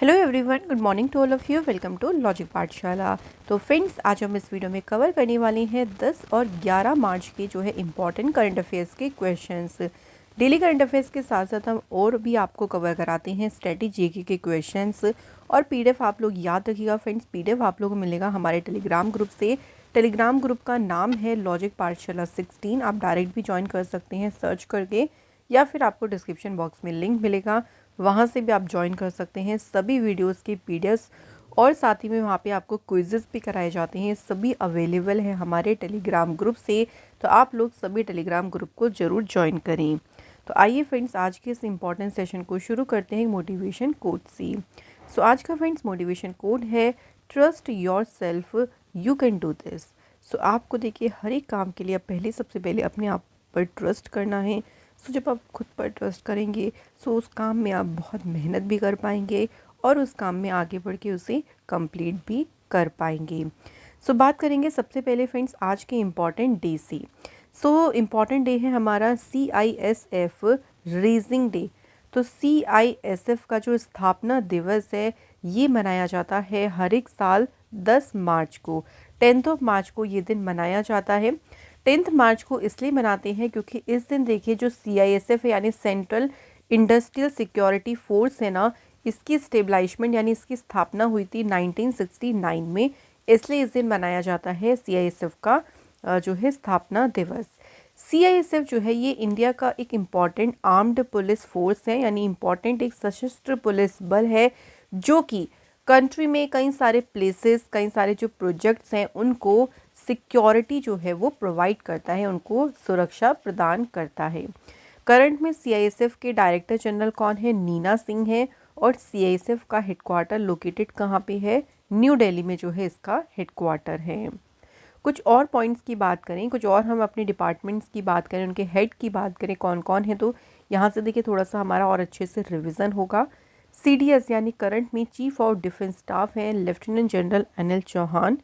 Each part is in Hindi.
Hello everyone, good morning to all of you. Welcome to logic Pathshala. तो फ्रेंड्स, आज हम इस वीडियो में कवर करने वाले हैं 10 और 11 मार्च के जो है इम्पॉर्टेंट करंट अफेयर्स के क्वेश्चंस। डेली करंट अफेयर्स के साथ साथ हम और भी आपको कवर कराते हैं स्ट्रेटेजी के क्वेश्चंस और पीडीएफ। आप लोग याद रखिएगा फ्रेंड्स, पीडीएफ आप लोगों को मिलेगा हमारे टेलीग्राम ग्रुप से। टेलीग्राम ग्रुप का नाम है लॉजिक पाठशाला 16। आप डायरेक्ट भी ज्वाइन कर सकते हैं सर्च करके, या फिर आपको डिस्क्रिप्शन बॉक्स में लिंक मिलेगा, वहाँ से भी आप ज्वाइन कर सकते हैं। सभी वीडियोस की पीडीएफ और साथ ही में वहाँ पे आपको क्विज़ेस भी कराए जाते हैं, सभी अवेलेबल है हमारे टेलीग्राम ग्रुप से। तो आप लोग सभी टेलीग्राम ग्रुप को ज़रूर ज्वाइन करें। तो आइए फ्रेंड्स, आज के इस इम्पॉर्टेंट सेशन को शुरू करते हैं मोटिवेशन कोट से। सो आज का फ्रेंड्स मोटिवेशन कोट है trust yourself, you can do this. So आपको देखिए, हर एक काम के लिए आप सबसे पहले अपने आप पर ट्रस्ट करना है। सो जब आप खुद पर ट्रस्ट करेंगे सो उस काम में आप बहुत मेहनत भी कर पाएंगे और उस काम में आगे बढ़ के उसे कंप्लीट भी कर पाएंगे। सो बात करेंगे सबसे पहले फ्रेंड्स आज के इम्पॉर्टेंट डे से। सो इम्पॉर्टेंट डे है हमारा CISF रेजिंग डे। तो CISF का जो स्थापना दिवस है ये मनाया जाता है हर एक साल 10 मार्च को। 10 मार्च को ये दिन मनाया जाता है। 10 मार्च को इसलिए मनाते हैं क्योंकि इस दिन देखिए जो CISF है यानी सेंट्रल इंडस्ट्रियल सिक्योरिटी फोर्स है ना, इसकी स्टेबलाइजमेंट यानी इसकी स्थापना हुई थी 1969 में। इसलिए इस दिन मनाया जाता है CISF का जो है स्थापना दिवस। CISF जो है ये इंडिया का एक इम्पॉर्टेंट आर्म्ड पुलिस फोर्स है, यानी इम्पॉर्टेंट एक सशस्त्र पुलिस बल है जो कि कंट्री में कई सारे प्लेसेस, कई सारे जो प्रोजेक्ट्स हैं उनको सिक्योरिटी जो है वो प्रोवाइड करता है, उनको सुरक्षा प्रदान करता है। करंट में CISF के डायरेक्टर जनरल कौन है? नीना सिंह है। और CISF का हेडक्वार्टर लोकेटेड कहाँ पे है? न्यू दिल्ली में जो है इसका हेडक्वार्टर है। कुछ और पॉइंट्स की बात करें, कुछ और हम अपने डिपार्टमेंट्स की बात करें, उनके हेड की बात करें कौन कौन है, तो यहाँ से देखिए थोड़ा सा हमारा और अच्छे से रिवीजन होगा। CDS यानी करंट में चीफ ऑफ डिफेंस स्टाफ है lieutenant general Anil Chauhan.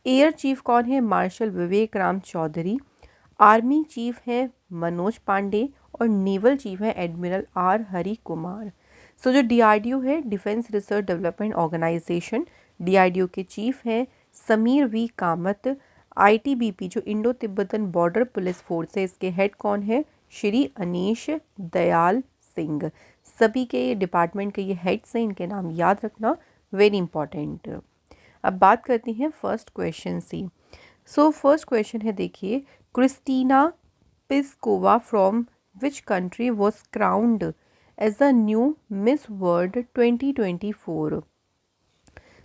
Air chief कौन है? Marshal Vivek Ram Chaudhari. Army chief है मनोज पांडे और नेवल चीफ है admiral R Hari Kumar. So जो DRDO है defence research development organisation, DRDO के चीफ हैं समीर V कामत। ITBP जो Indo Tibetan border police force है, इसके हेड कौन है? श्री अनीश दयाल सिंह। सभी के डिपार्टमेंट के ये हेड्स हैं, इनके नाम याद रखना, वेरी इंपॉर्टेंट। अब बात करते हैं फर्स्ट क्वेश्चन से। सो फर्स्ट क्वेश्चन है देखिए, Kristina Piskova from which country was crowned as the new Miss World 2024।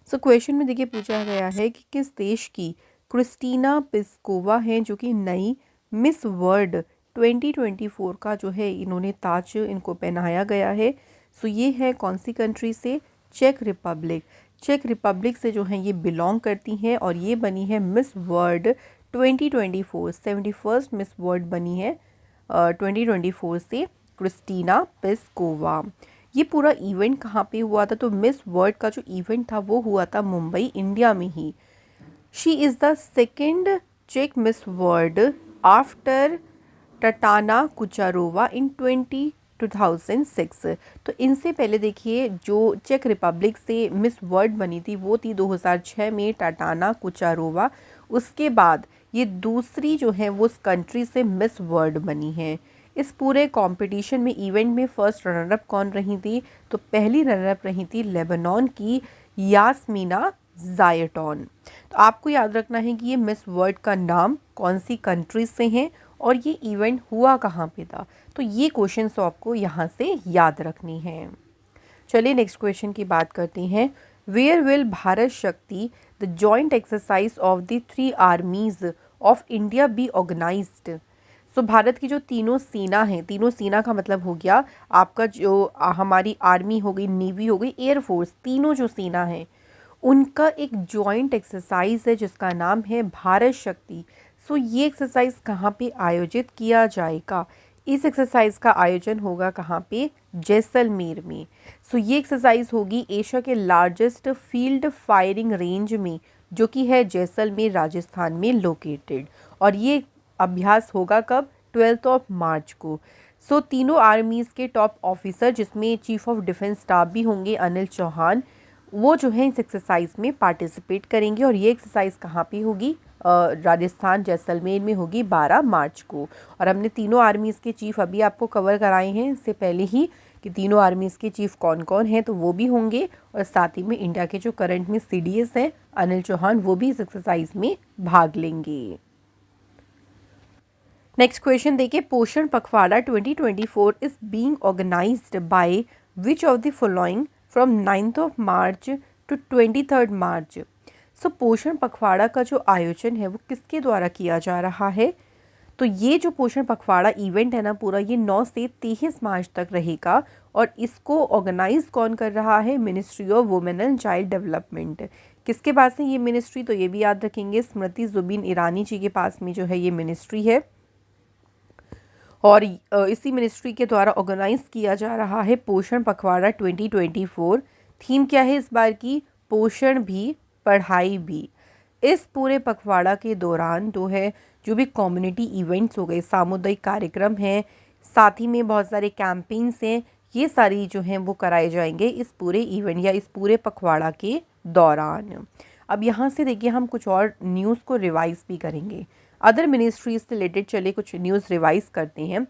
So question में देखिए पूछा गया है कि किस देश की क्रिस्टीना पिस्कोवा हैं जो कि नई मिस वर्ल्ड 2024 का जो है इन्होंने ताज इनको पहनाया गया है। सो ये है कौन सी कंट्री से? चेक रिपब्लिक। चेक रिपब्लिक से जो है ये बिलोंग करती हैं और ये बनी है miss World 2024। 71st miss World बनी है 2024 से क्रिस्टीना पिस्कोवा। ये पूरा इवेंट कहाँ पे हुआ था? तो मिस वर्ल्ड का जो इवेंट था वो हुआ था मुंबई, इंडिया में ही। शी इज़ द सेकेंड चेक Miss World after Tatana Kucharova in 2006। तो इनसे पहले देखिए जो चेक रिपब्लिक से मिस वर्ल्ड बनी थी वो थी 2006 में टाटाना कुचारोवा। उसके बाद ये दूसरी जो है वो उस कंट्री से मिस वर्ल्ड बनी है। इस पूरे कंपटीशन में इवेंट में फर्स्ट रनर अप कौन रही थी? तो पहली रनर अप रही थी लेबनान की यास्मीना जायटॉन। तो आपको याद रखना है कि ये मिस वर्ल्ड का नाम कौन सी कंट्री से हैं और ये इवेंट हुआ कहाँ पे था। तो ये क्वेश्चन तो आपको यहाँ से याद रखनी है। चलिए नेक्स्ट क्वेश्चन की बात करते हैं। Where will Bharat Shakti the joint exercise of the 3 armies of India be organised. So Bharat की जो तीनों सेना हैं, तीनों सेना का मतलब हो गया आपका जो हमारी आर्मी हो गई, नेवी हो गई, एयरफोर्स, तीनों जो सेना हैं उनका एक जॉइंट एक्सरसाइज है जिसका नाम है भारत शक्ति। सो ये एक्सरसाइज कहाँ पे आयोजित किया जाएगा? इस एक्सरसाइज का आयोजन होगा कहाँ पे? जैसलमेर में। सो ये एक्सरसाइज होगी एशिया के लार्जेस्ट फील्ड फायरिंग रेंज में जो कि है जैसलमेर राजस्थान में लोकेटेड। और ये अभ्यास होगा कब? 12 मार्च को। सो तीनों आर्मीज़ के टॉप ऑफिसर, जिसमें चीफ ऑफ डिफेंस स्टाफ भी होंगे अनिल चौहान, वो जो है इस एक्सरसाइज में पार्टिसिपेट करेंगे। और ये एक्सरसाइज कहाँ पे होगी? राजस्थान जैसलमेर में होगी 12 मार्च को। और हमने तीनों आर्मीज़ के चीफ अभी आपको कवर कराए हैं इससे पहले ही कि तीनों आर्मीज़ के चीफ कौन कौन हैं, तो वो भी होंगे। और साथ ही में इंडिया के जो करंट में CDS हैं अनिल चौहान, वो भी इस एक्सरसाइज में भाग लेंगे। नेक्स्ट क्वेश्चन देखिए, Poshan Pakhwada 2024 is being organised by which of the following from 9th of March to 23rd March. So Poshan Pakhwada का जो आयोजन है वो किसके द्वारा किया जा रहा है? तो ये जो पोषण पखवाड़ा इवेंट है ना पूरा, ये 9 से 23 मार्च तक रहेगा। और इसको ऑर्गेनाइज कौन कर रहा है? Ministry of women and child development. किसके पास है ये मिनिस्ट्री? तो ये भी याद रखेंगे, स्मृति जुबिन ईरानी जी के पास में जो है ये मिनिस्ट्री है। और इसी मिनिस्ट्री के द्वारा ऑर्गेनाइज किया जा रहा है पोषण पखवाड़ा 2024। थीम क्या है इस बार की? पोषण भी पढ़ाई भी। इस पूरे पखवाड़ा के दौरान जो भी कम्युनिटी इवेंट्स हो गए, सामुदायिक कार्यक्रम हैं, साथ ही में बहुत सारे कैंपेन्स हैं, ये सारी जो हैं वो कराए जाएंगे इस पूरे इवेंट या इस पूरे पखवाड़ा के दौरान। अब यहाँ से देखिए हम कुछ और न्यूज़ को रिवाइज भी करेंगे। अदर मिनिस्ट्रीज से रिलेटेड चले कुछ न्यूज़ रिवाइज करते हैं।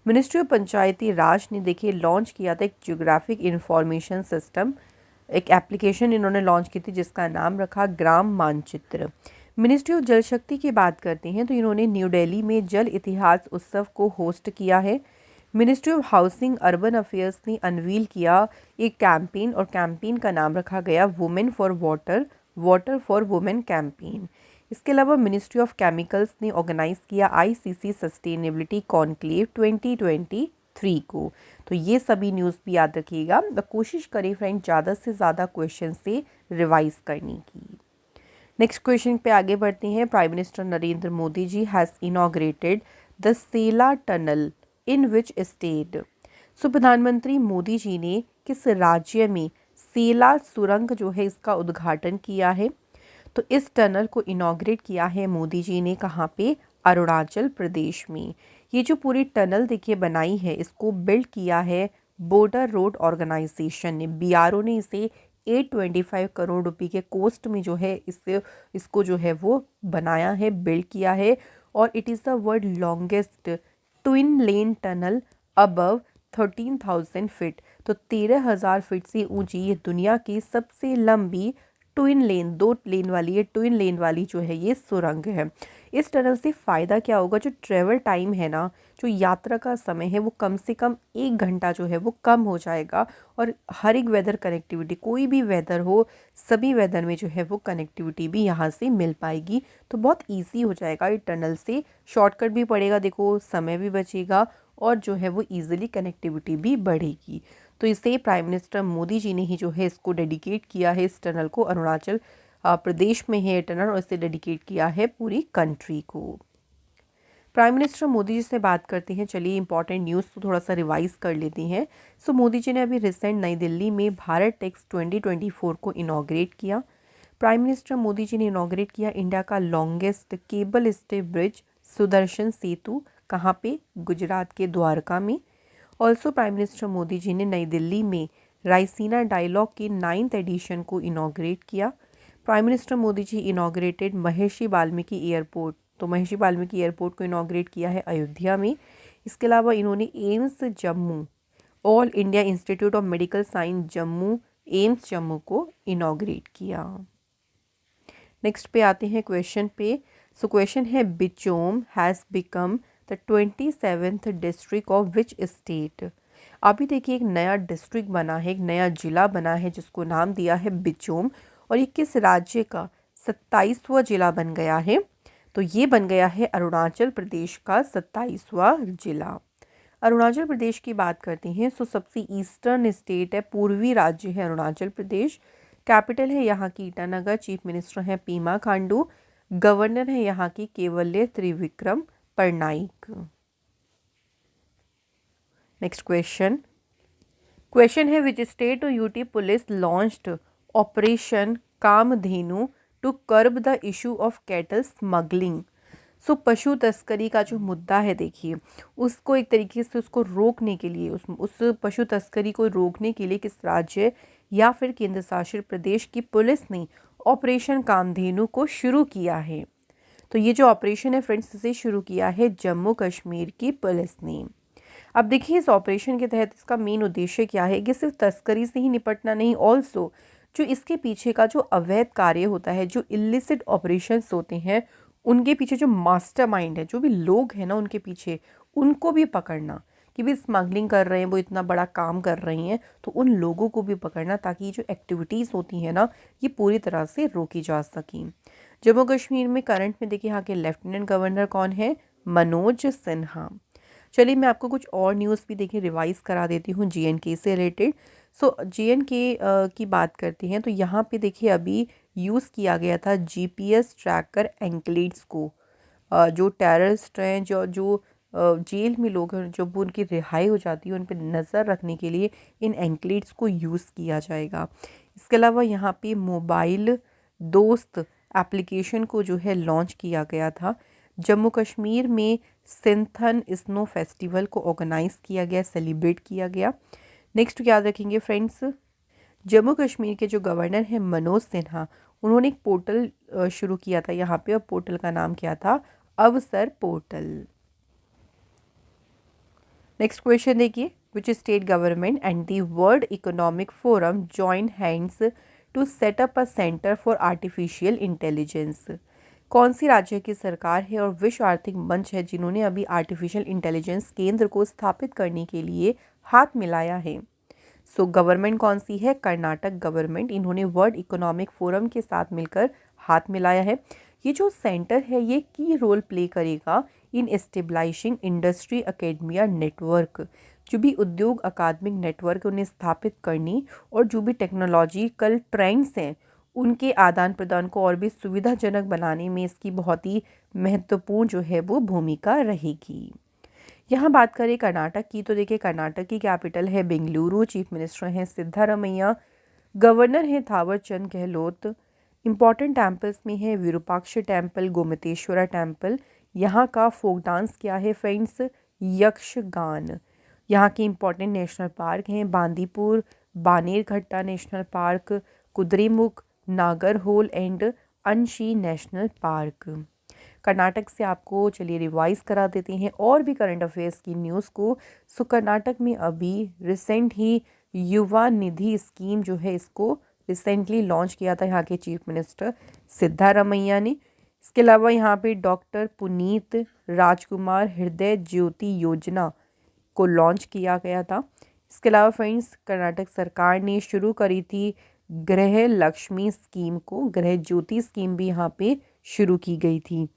मिनिस्ट्री ऑफ पंचायती राज ने देखिए लॉन्च किया था एक जियोग्राफिक इंफॉर्मेशन सिस्टम, एक एप्लीकेशन इन्होंने लॉन्च की थी जिसका नाम रखा ग्राम मानचित्र। मिनिस्ट्री ऑफ जल शक्ति की बात करते हैं तो इन्होंने न्यू दिल्ली में जल इतिहास उत्सव को होस्ट किया है। Ministry of housing urban affairs ने अनवील किया एक कैंपेन, और कैंपेन का नाम रखा गया women for water, water for women campaign. इसके अलावा मिनिस्ट्री ऑफ केमिकल्स ने ऑर्गेनाइज किया ICC सस्टेनेबिलिटी कॉन्क्लेव 2023 को। तो ये सभी न्यूज़ भी याद रखिएगा। तो कोशिश करें फ्रेंड ज़्यादा से ज़्यादा क्वेश्चन से रिवाइज करने की। नेक्स्ट क्वेश्चन पे आगे बढ़ते हैं। Prime minister Narendra Modi ji has inaugurated the Sela tunnel in which state. So प्रधानमंत्री मोदी जी ने किस राज्य में सेला सुरंग जो है इसका उद्घाटन किया है? तो इस टनल को इनॉग्रेट किया है मोदी जी ने कहाँ पे? अरुणाचल प्रदेश में। ये जो पूरी टनल देखिए बनाई है, इसको बिल्ड किया है बॉर्डर रोड ऑर्गेनाइजेशन ने, BRO ने इसे 825 करोड़ रुपए के कॉस्ट में जो है इसको जो है वो बनाया है, बिल्ड किया है। और it is the world longest twin lane tunnel above 13,000 feet. तो 13,000 फीट से ऊंची ये दुनिया की सबसे लंबी ट्विन लेन, 2 लेन वाली, ये ट्विन लेन वाली जो है ये सुरंग है। इस टनल से फ़ायदा क्या होगा? जो ट्रेवल टाइम है ना, जो यात्रा का समय है, वो कम से कम 1 घंटा जो है वो कम हो जाएगा। और हर एक वेदर कनेक्टिविटी, कोई भी वेदर हो, सभी वेदर में जो है वो कनेक्टिविटी भी यहाँ से मिल पाएगी। तो बहुत ईजी हो जाएगा ये टनल से, शॉर्टकट भी पड़ेगा, देखो समय भी बचेगा और जो है वो ईजिली कनेक्टिविटी भी बढ़ेगी। तो इसे प्राइम मिनिस्टर मोदी जी ने ही जो है इसको डेडिकेट किया है, इस टनल को। अरुणाचल प्रदेश में है टनल और इसे डेडिकेट किया है पूरी कंट्री को। प्राइम मिनिस्टर मोदी जी से बात करते हैं। चलिए इंपॉर्टेंट न्यूज़ तो थोड़ा सा रिवाइज कर लेते हैं। सो मोदी जी ने अभी रिसेंट नई दिल्ली में भारत टेक्स 2024 को इनॉग्रेट किया। प्राइम मिनिस्टर मोदी जी ने इनॉग्रेट किया इंडिया का longest cable stay bridge Sudarshan Setu, कहाँ पे? गुजरात के द्वारका में। Also prime minister Modi ji ने नई दिल्ली में रायसीना डायलॉग के 9th एडिशन को इनॉग्रेट किया। प्राइम मिनिस्टर मोदी जी इनॉग्रेटेड महर्षि वाल्मीकि एयरपोर्ट, तो महर्षि वाल्मीकि एयरपोर्ट को इनॉग्रेट किया है अयोध्या में। इसके अलावा इन्होंने AIIMS Jammu, all India institute of medical science Jammu, AIIMS Jammu को इनॉग्रेट किया। नेक्स्ट पे आते हैं क्वेश्चन पे। सो क्वेश्चन है Bichom has become the 27th district of which state. अभी देखिए एक नया डिस्ट्रिक्ट बना है, एक नया जिला बना है जिसको नाम दिया है बिचोम। और ये किस राज्य का 27वां जिला बन गया है? तो ये बन गया है अरुणाचल प्रदेश का 27वां जिला। अरुणाचल प्रदेश की बात करते हैं। सो सबसे ईस्टर्न स्टेट है, पूर्वी राज्य है अरुणाचल प्रदेश। कैपिटल है यहाँ की ईटानगर। चीफ मिनिस्टर हैं पेमा खांडू। गवर्नर है यहाँ की केवल्य त्रिविक्रम परनाइक। नेक्स्ट क्वेश्चन है विच स्टेट और UT police launched operation Kamdhenu to curb the issue of cattle smuggling. So पशु तस्करी का जो मुद्दा है देखिए, उसको एक तरीके से उसको रोकने के लिए, उस पशु तस्करी को रोकने के लिए किस राज्य या फिर केंद्र शासित प्रदेश की पुलिस ने ऑपरेशन कामधेनु को शुरू किया है? तो ये जो ऑपरेशन है फ्रेंड्स, इसे शुरू किया है जम्मू कश्मीर की पुलिस ने। अब देखिए इस ऑपरेशन के तहत इसका मेन उद्देश्य क्या है कि सिर्फ तस्करी से ही निपटना नहीं, ऑल्सो जो इसके पीछे का जो अवैध कार्य होता है, जो इलिसिट ऑपरेशंस होते हैं, उनके पीछे जो मास्टरमाइंड है, जो भी लोग हैं ना उनके पीछे, उनको भी पकड़ना कि भी स्मगलिंग कर रहे हैं, वो इतना बड़ा काम कर रही हैं, तो उन लोगों को भी पकड़ना ताकि जो एक्टिविटीज़ होती हैं ना, ये पूरी तरह से रोकी जा सकें। जम्मू कश्मीर में करंट में देखिए यहाँ के लेफ्टिनेंट गवर्नर कौन है? मनोज सिन्हा। चलिए मैं आपको कुछ और न्यूज़ भी देखिए रिवाइज करा देती हूँ JNK से रिलेटेड। सो JNK की बात करते हैं तो यहाँ पे देखिए अभी यूज़ किया गया था GPS ट्रैकर एंकलेट्स को। जो टेररिस्ट हैं, जो जो जेल में लोग हैं, जब उनकी रिहाई हो जाती है, उन पर नज़र रखने के लिए इन एंकलेट्स को यूज़ किया जाएगा। इसके अलावा यहाँ पे मोबाइल दोस्त एप्लीकेशन को जो है लॉन्च किया गया था। जम्मू कश्मीर में सिंथन स्नो फेस्टिवल को ऑर्गेनाइज किया गया, सेलिब्रेट किया गया। नेक्स्ट याद रखेंगे फ्रेंड्स, जम्मू कश्मीर के जो गवर्नर हैं मनोज सिन्हा, उन्होंने एक पोर्टल शुरू किया था यहाँ पे, और पोर्टल का नाम क्या था? अवसर पोर्टल। नेक्स्ट क्वेश्चन देखिए, which state government and the World Economic Forum join hands to set up a centre for artificial intelligence? कौन सी राज्य की सरकार है और विश्व आर्थिक मंच है जिन्होंने अभी आर्टिफिशियल इंटेलिजेंस केंद्र को स्थापित करने के लिए हाथ मिलाया है? सो गवर्नमेंट कौन सी है? कर्नाटक गवर्नमेंट। इन्होंने वर्ल्ड इकोनॉमिक फोरम के साथ मिलकर हाथ मिलाया है। ये जो सेंटर है ये की रोल प्ले करेगा इन एस्टेब्लिशिंग इंडस्ट्री अकेडमिया नेटवर्क। जो भी उद्योग अकादमिक नेटवर्क उन्हें स्थापित करनी, और जो भी टेक्नोलॉजिकल ट्रेंड्स हैं उनके आदान प्रदान को और भी सुविधाजनक बनाने में इसकी बहुत ही महत्वपूर्ण जो है वो भूमिका रहेगी। यहाँ बात करें कर्नाटक की तो देखिए कर्नाटक की कैपिटल है बेंगलुरु, चीफ मिनिस्टर हैं सिद्धारमैया, गवर्नर हैं थावर चंद गहलोत। इम्पॉर्टेंट टेम्पल्स में है विरूपाक्ष टेम्पल, गोमतेश्वरा टेम्पल। यहाँ का फोक डांस क्या है फ्रेंड्स? यक्षगान। यहाँ के इम्पॉर्टेंट नेशनल पार्क हैं Bandipur, Bannerghatta national park, Kudremukh, Nagarhole and Anshi national park. Karnataka से आपको चलिए रिवाइज करा देते हैं और भी करंट अफेयर्स की न्यूज़ को। सो कर्नाटक में अभी रिसेंट ही युवा निधि स्कीम जो है इसको रिसेंटली लॉन्च किया था यहाँ के चीफ मिनिस्टर सिद्धारमैया ने। इसके अलावा यहाँ पे डॉक्टर पुनीत राजकुमार हृदय ज्योति योजना को लॉन्च किया गया था। इसके अलावा फ्रेंड्स कर्नाटक सरकार ने शुरू करी थी गृह लक्ष्मी स्कीम को, गृह ज्योति स्कीम भी यहाँ पे शुरू की गई थी।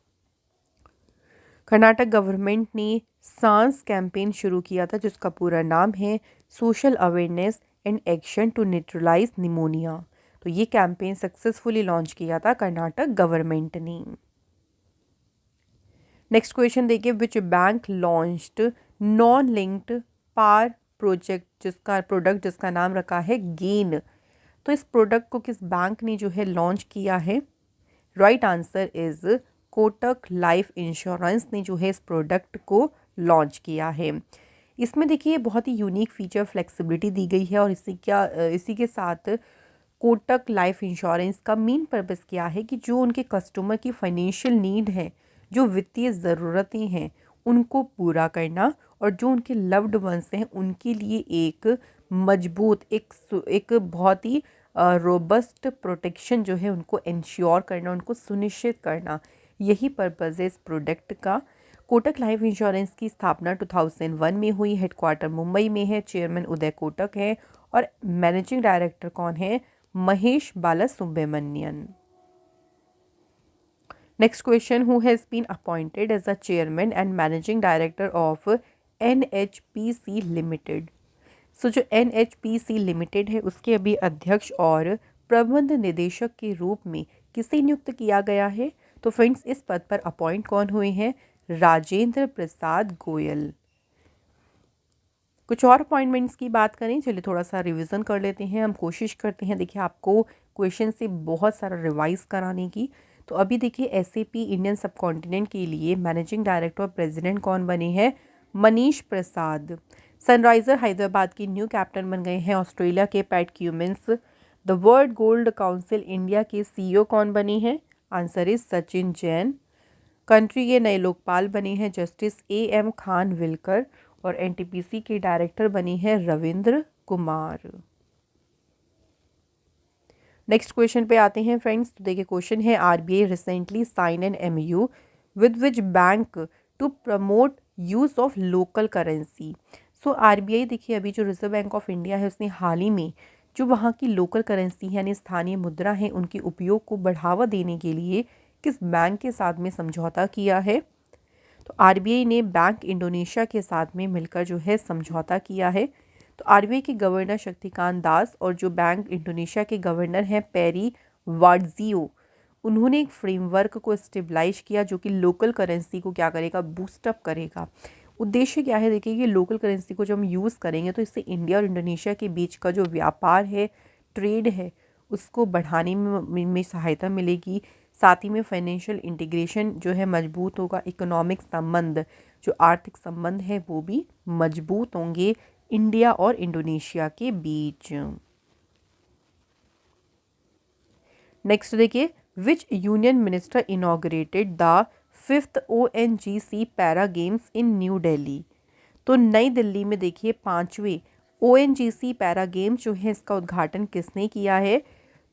कर्नाटक गवर्नमेंट ने सांस कैंपेन शुरू किया था जिसका पूरा नाम है social awareness and action to neutralise pneumonia. तो ये कैंपेन सक्सेसफुली लॉन्च किया था कर्नाटक गवर्नमेंट ने। नेक्स्ट क्वेश्चन देखिए, which bank launched non linked par project जिसका नाम रखा है गेन। तो इस प्रोडक्ट को किस बैंक ने जो है लॉन्च किया है? Right answer is Kotak life insurance ने जो है इस प्रोडक्ट को लॉन्च किया है। इसमें देखिए बहुत ही यूनिक फीचर फ्लेक्सिबिलिटी दी गई है, और इसी के साथ कोटक लाइफ इंश्योरेंस का मेन पर्पस क्या है कि जो उनके कस्टमर की फाइनेंशियल नीड है, जो वित्तीय ज़रूरतें हैं उनको पूरा करना, और जो उनके लव्ड वंस हैं उनके लिए एक मजबूत एक बहुत ही रोबस्ट प्रोटेक्शन जो है उनको इंश्योर करना, उनको सुनिश्चित करना, यही पर्पज़ है इस प्रोडक्ट का। कोटक लाइफ इंश्योरेंस की स्थापना 2001 में हुई, हेडक्वार्टर मुंबई में है, चेयरमैन उदय कोटक है, और मैनेजिंग डायरेक्टर कौन है? Mahesh Balasubramanian. Next question, who has been appointed as a chairman and managing director of NHPC limited? So जो NHPC लिमिटेड है उसके अभी अध्यक्ष और प्रबंध निदेशक के रूप में किसे नियुक्त किया गया है? तो फ्रेंड्स इस पद पर अपॉइंट कौन हुए हैं? राजेंद्र प्रसाद गोयल। कुछ और अपॉइंटमेंट्स की बात करें, चलिए थोड़ा सा रिवीजन कर लेते हैं। हम कोशिश करते हैं देखिए आपको क्वेश्चन से बहुत सारा रिवाइज कराने की। तो अभी देखिए SAP इंडियन सब कॉन्टिनेंट के लिए मैनेजिंग डायरेक्टर और प्रेसिडेंट कौन बने हैं? मनीष प्रसाद। सनराइजर हैदराबाद की न्यू कैप्टन बन गए हैं ऑस्ट्रेलिया के PAT Cummins. The world gold council India के CEO कौन बने हैं? Answer is Sachin Jain. Country के नए लोकपाल बने हैं जस्टिस AM खानविलकर और NTPC के डायरेक्टर बने हैं रविंद्र कुमार। नेक्स्ट क्वेश्चन पे आते हैं फ्रेंड्स। तो देखिए क्वेश्चन है RBI recently sign an MOU with which bank to promote use of local currency. So RBI देखिए अभी जो रिजर्व बैंक ऑफ इंडिया है उसने हाल ही में जो वहाँ की लोकल करेंसी यानी स्थानीय मुद्रा है उनके उपयोग को बढ़ावा देने के लिए किस बैंक के साथ में समझौता किया है? तो RBI ने बैंक इंडोनेशिया के साथ में मिलकर जो है समझौता किया है। तो RBI के गवर्नर शक्तिकांत दास और जो बैंक इंडोनेशिया के गवर्नर हैं पेरी वार्जियो, उन्होंने एक फ्रेमवर्क को स्टेबलाइज किया जो कि लोकल करेंसी को क्या करेगा? बूस्टअप करेगा। उद्देश्य क्या है? देखिए कि लोकल करेंसी को जब हम यूज़ करेंगे तो इससे इंडिया और इंडोनेशिया के बीच का जो व्यापार है, ट्रेड है, उसको बढ़ाने में सहायता मिलेगी। साथ ही में फाइनेंशियल इंटीग्रेशन जो है मजबूत होगा। इकोनॉमिक संबंध जो आर्थिक संबंध है वो भी मजबूत होंगे इंडिया और इंडोनेशिया के बीच। नेक्स्ट देखिए विच union minister inaugurated the 5th ONGC para games in new Delhi. तो नई दिल्ली में देखिए 5वें ONGC पैरा गेम्स जो है इसका उद्घाटन किसने किया है?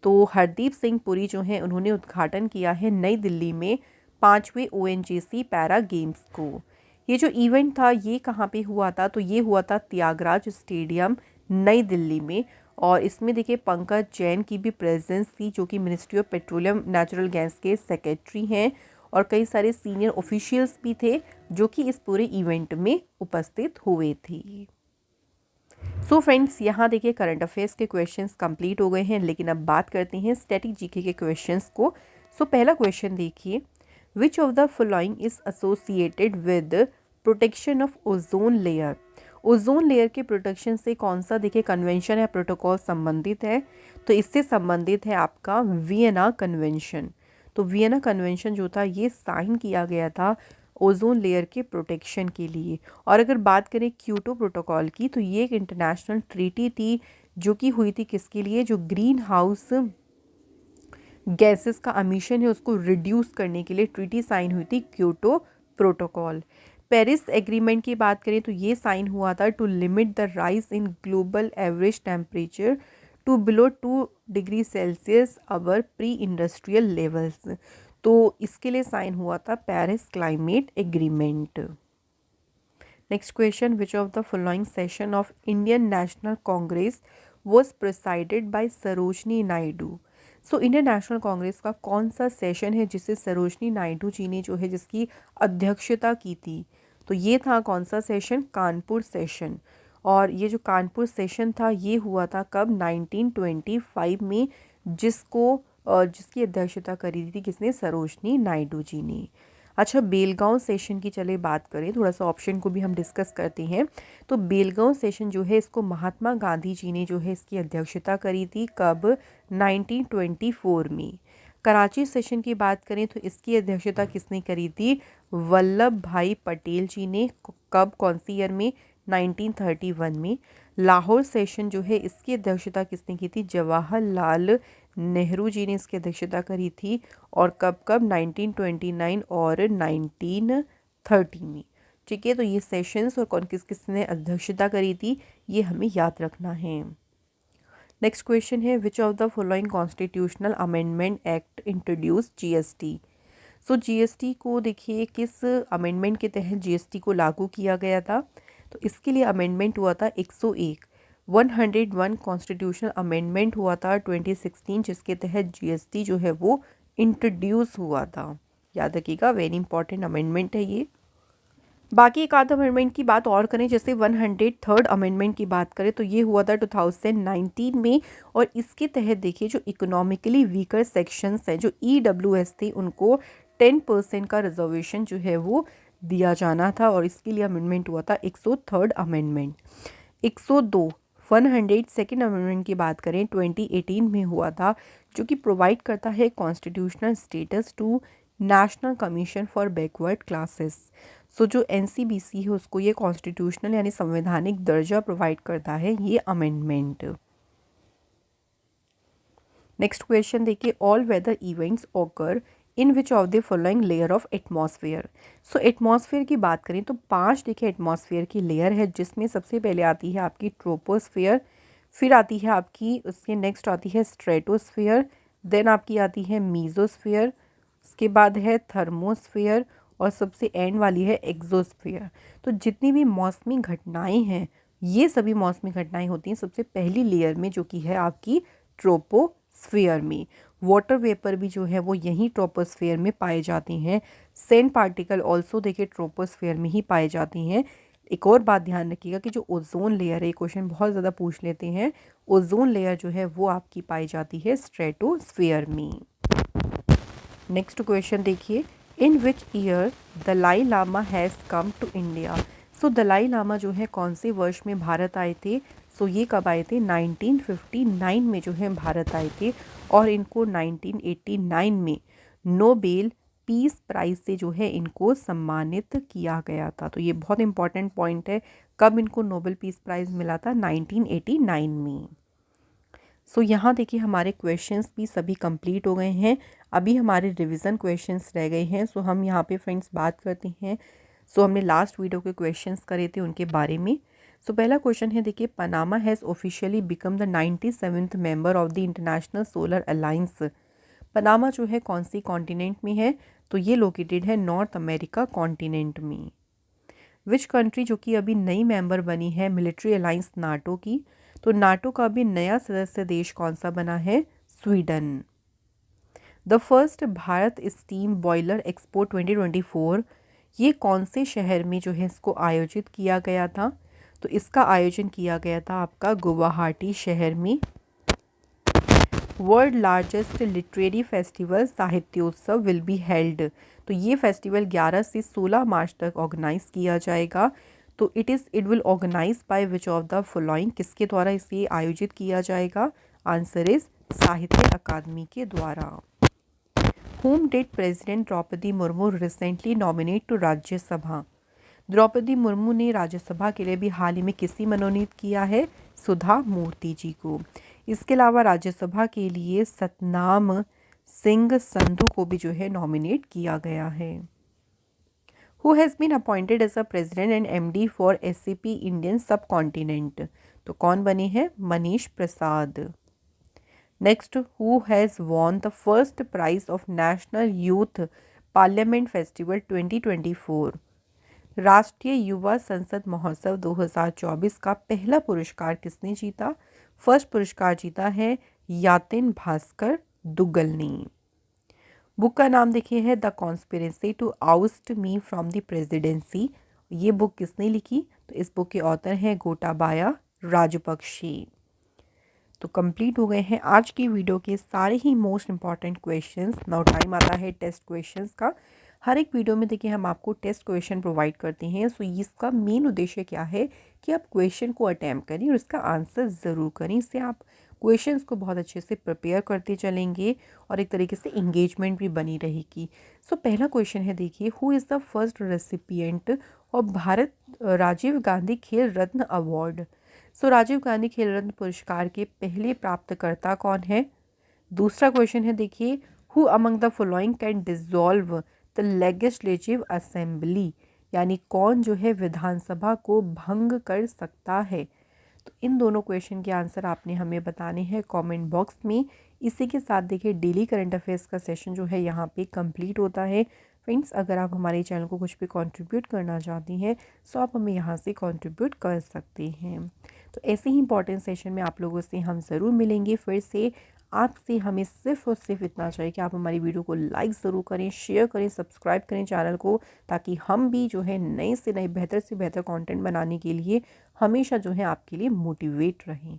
तो हरदीप सिंह पुरी जो हैं उन्होंने उद्घाटन किया है नई दिल्ली में 5वें ONGC पैरा गेम्स को। ये जो इवेंट था ये कहाँ पे हुआ था? तो ये हुआ था त्यागराज स्टेडियम नई दिल्ली में। और इसमें देखिए पंकज जैन की भी प्रेजेंस थी जो कि ministry of petroleum natural gas के सेक्रेटरी हैं और कई सारे सीनियर ऑफिशियल्स भी थे जो कि इस पूरे इवेंट में उपस्थित हुए थे। सो फ्रेंड्स यहाँ देखिए करंट अफेयर्स के क्वेश्चंस कंप्लीट हो गए हैं, लेकिन अब बात करते हैं स्टैटिक जीके के क्वेश्चंस को। सो पहला क्वेश्चन देखिए विच of the following is associated with protection of ozone layer. Ozone layer के प्रोटेक्शन से कौन सा देखिए कन्वेंशन या प्रोटोकॉल संबंधित है? तो इससे संबंधित है आपका वियना कन्वेंशन। तो वियना कन्वेंशन जो था ये साइन किया गया था ओजोन लेयर के प्रोटेक्शन के लिए। और अगर बात करें क्योटो प्रोटोकॉल की तो ये एक इंटरनेशनल ट्रीटी थी जो कि हुई थी किसके लिए? जो ग्रीन हाउस गैसेस का एमिशन है उसको रिड्यूस करने के लिए ट्रीटी साइन हुई थी क्योटो प्रोटोकॉल। पेरिस एग्रीमेंट की बात करें तो ये साइन हुआ था to limit the rise in global average temperature to below 2 degree Celsius our pre industrial levels. तो इसके लिए साइन हुआ था Paris climate agreement. Next question which of the following session of Indian National Congress was presided by Sarojini Naidu. So Indian National Congress का कौन सा सेशन है जिसे सरोजनी नायडू जी ने जो है जिसकी अध्यक्षता की थी? तो ये था कौन सा सेशन? कानपुर सेशन। और ये जो कानपुर सेशन था ये हुआ था कब? 1925 में, जिसकी अध्यक्षता करी थी किसने? सरोजनी नायडू जी ने। अच्छा बेलगांव सेशन की चले बात करें, थोड़ा सा ऑप्शन को भी हम डिस्कस करते हैं। तो बेलगांव सेशन जो है इसको महात्मा गांधी जी ने जो है इसकी अध्यक्षता करी थी कब? 1924 में। कराची सेशन की बात करें तो इसकी अध्यक्षता किसने करी थी? वल्लभ भाई पटेल जी ने। कब? कौन सी ईयर में? 1931 में। लाहौर सेशन जो है इसकी अध्यक्षता किसने की थी? जवाहरलाल नेहरू जी ने इसकी अध्यक्षता करी थी। और कब कब? 1929 और 1930 में। ठीक है, तो ये सेशंस और कौन किसने अध्यक्षता करी थी ये हमें याद रखना है। नेक्स्ट क्वेश्चन है विच of the following constitutional amendment act introduce GST। So GST को देखिए किस अमेंडमेंट के तहत GST को लागू किया गया था? तो इसके लिए अमेंडमेंट हुआ था 101 कॉन्स्टिट्यूशनल अमेंडमेंट हुआ था 2016 जिसके तहत GST जो है वो इंट्रोड्यूस हुआ था। याद रखिएगा वेरी इंपॉर्टेंट अमेंडमेंट है ये। बाकी एक आध अमेंडमेंट की बात और करें, जैसे 103rd अमेंडमेंट की बात करें तो ये हुआ था 2019 में। और इसके तहत देखिए जो इकोनॉमिकली वीकर सेक्शंस हैं जो EWS थे उनको 10% का रिजर्वेशन जो है वो दिया जाना था। और इसके लिए अमेंडमेंट हुआ था 103rd अमेंडमेंट। 102 102nd अमेंडमेंट की बात करें 2018 में हुआ था जो कि प्रोवाइड करता है constitutional status to National Commission for Backward Classes. So जो NCBC है उसको ये कॉन्स्टिट्यूशनल यानी संवैधानिक दर्जा प्रोवाइड करता है ये अमेंडमेंट। नेक्स्ट क्वेश्चन देखिए, all weather events occur in which of the following layer of atmosphere. So atmosphere की बात करें तो 5 देखिए एटमॉस्फेयर की लेयर है, जिसमें सबसे पहले आती है आपकी ट्रोपोस्फेयर, फिर आती है आपकी उसके नेक्स्ट आती है स्ट्रेटोस्फेयर, देन आपकी आती है मीजोस्फेयर, उसके बाद है थर्मोस्फेयर और सबसे एंड वाली है एक्सोस्फेयर। तो जितनी भी मौसमी घटनाएं हैं ये सभी मौसमी घटनाएं होती हैं सबसे पहली लेयर में, जो कि है आपकी ट्रोपोस्फेयर में। वाटर वेपर भी जो है वो यहीं ट्रोपोस्फेयर में पाए जाते हैं। सैंड पार्टिकल ऑल्सो देखिए ट्रोपोस्फेयर में ही पाए जाते हैं। एक और बात ध्यान रखिएगा कि जो ओजोन लेयर है, ये क्वेश्चन बहुत ज़्यादा पूछ लेते हैं, ओजोन लेयर जो है वो आपकी पाई जाती है स्ट्रेटोस्फेयर में। नेक्स्ट क्वेश्चन देखिए, in which year Dalai Lama has come to India. So Dalai Lama जो है कौन से वर्ष में भारत आए थे? सो ये कब आए थे? 1959 में जो है भारत आए थे और इनको 1989 में नोबेल पीस प्राइज़ से जो है इनको सम्मानित किया गया था। तो ये बहुत इंपॉर्टेंट पॉइंट है, कब इनको नोबेल पीस प्राइज़ मिला था? 1989 में। सो यहाँ देखिए हमारे क्वेश्चंस भी सभी कंप्लीट हो गए हैं, अभी हमारे रिवीजन क्वेश्चंस रह गए हैं। सो हम यहाँ पे फ्रेंड्स बात करते हैं। सो हमने लास्ट वीडियो के क्वेश्चंस करे थे उनके बारे में। सो पहला क्वेश्चन है देखिए, Panama has officially become the 97th member of the international solar alliance. Panama जो है कौन सी कॉन्टिनेंट में है? तो ये लोकेटेड है नॉर्थ अमेरिका कॉन्टिनेंट में। विच कंट्री जो कि अभी नई मेंबर बनी है मिलिट्री अलायंस नाटो की, तो नाटो का अभी नया सदस्य देश कौन सा बना है? Sweden. The first Bharat steam boiler expo 2024 ये कौन से शहर में जो है इसको आयोजित किया गया था? तो इसका आयोजन किया गया था आपका गुवाहाटी शहर में। World largest literary festival Sahityotsav will be held. तो ये फेस्टिवल 11 से 16 मार्च तक ऑर्गेनाइज किया जाएगा। तो it will organise by which of the following, किसके द्वारा इसे आयोजित किया जाएगा? आंसर इज साहित्य अकादमी के द्वारा। whom did president Droupadi Murmu recently nominate to Rajya Sabha. Droupadi Murmu ने राज्यसभा के लिए भी हाल ही में किसी मनोनीत किया है? सुधा मूर्ति जी को। इसके अलावा राज्यसभा के लिए सतनाम सिंह संधू को भी जो है नॉमिनेट किया गया है। Who has been appointed as a president and MD for SAP Indian subcontinent. तो कौन बने हैं? Manish Prasad. Next, who has won the first prize of National Youth Parliament Festival 2024। राष्ट्रीय युवा संसद महोत्सव 2024 का पहला पुरस्कार किसने जीता? फर्स्ट पुरस्कार जीता है यातिन भास्कर दुग्गल ने। बुक का नाम देखिए है the conspiracy to oust me from the presidency. ये बुक किसने लिखी? तो इस बुक के ऑथर हैं गोटाबाया राजपक्षे। तो कंप्लीट हो गए हैं आज की वीडियो के सारे ही most important questions. Now time आता है टेस्ट क्वेश्चंस का। हर एक वीडियो में देखिए हम आपको टेस्ट क्वेश्चन प्रोवाइड करते हैं। सो इसका मेन उद्देश्य क्या है कि आप क्वेश्चन को अटैम्प्ट करें और इसका आंसर ज़रूर करें। इससे आप क्वेश्चंस को बहुत अच्छे से प्रिपेयर करते चलेंगे और एक तरीके से इंगेजमेंट भी बनी रहेगी। सो पहला क्वेश्चन है देखिए, who is the first recipient of Bharat Rajiv Gandhi Khel Ratna award. So Rajiv Gandhi Khel Ratna पुरस्कार के पहले प्राप्तकर्ता कौन है? दूसरा क्वेश्चन है देखिए, who among the following can dissolve the legislative assembly, यानी कौन जो है विधानसभा को भंग कर सकता है। तो इन दोनों क्वेश्चन के आंसर आपने हमें बताने हैं कमेंट बॉक्स में। इसी के साथ देखिए डेली करंट अफेयर्स का सेशन जो है यहाँ पे कंप्लीट होता है। फ्रेंड्स, अगर आप हमारे चैनल को कुछ भी कंट्रीब्यूट करना चाहती हैं तो आप हमें यहाँ से कंट्रीब्यूट कर सकते हैं। तो ऐसे ही इंपॉर्टेंट सेशन में आप लोगों से हम ज़रूर मिलेंगे फिर से। आपसे हमें सिर्फ और सिर्फ इतना चाहिए कि आप हमारी वीडियो को लाइक ज़रूर करें, शेयर करें, सब्सक्राइब करें चैनल को, ताकि हम भी जो है नए से नए बेहतर से बेहतर कंटेंट बनाने के लिए हमेशा जो है आपके लिए मोटिवेट रहें।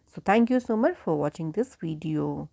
So thank you so much for watching this video.